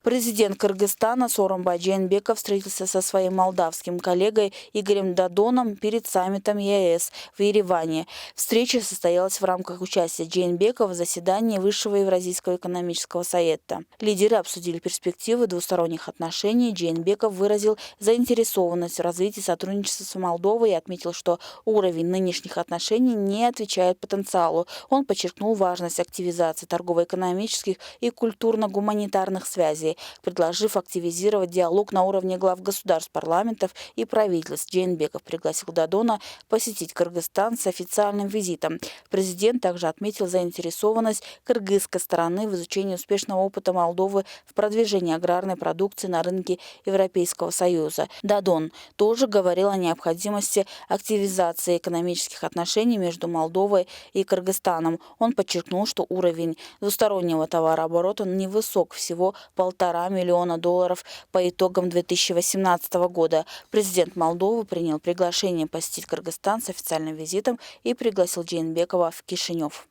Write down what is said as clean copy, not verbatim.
Президент Кыргызстана Сооронбай Жээнбеков встретился со своим молдавским коллегой Игорем Додоном перед саммитом ЕС в Ереване. Встреча состоялась в рамках участия Жээнбекова в заседании Высшего Евразийского экономического совета. Лидеры обсудили перспективы двусторонних отношений. Жээнбеков выразил заинтересованность в развитии сотрудничества с Молдовой и отметил, что уровень нынешних отношений не отвечает потенциалу. Он подчеркнул важность активизации торгово-экономических и культурно-гуманитарных связей, предложив активизировать диалог на уровне глав государств, парламентов и правительств. Жээнбеков пригласил Додона посетить Кыргызстан с официальным визитом. Президент также отметил заинтересованность кыргызской стороны в изучении успешного опыта Молдовы в продвижении аграрной продукции на рынке Европейского Союза. Додон тоже говорил о необходимости активизации экономических отношений между Молдовой и Кыргызстаном. Он подчеркнул, что уровень двустороннего товарооборота невысок, всего $1,5 миллиона по итогам 2018 года. Президент Молдовы принял приглашение посетить Кыргызстан с официальным визитом и пригласил Жээнбекова в Кишинев.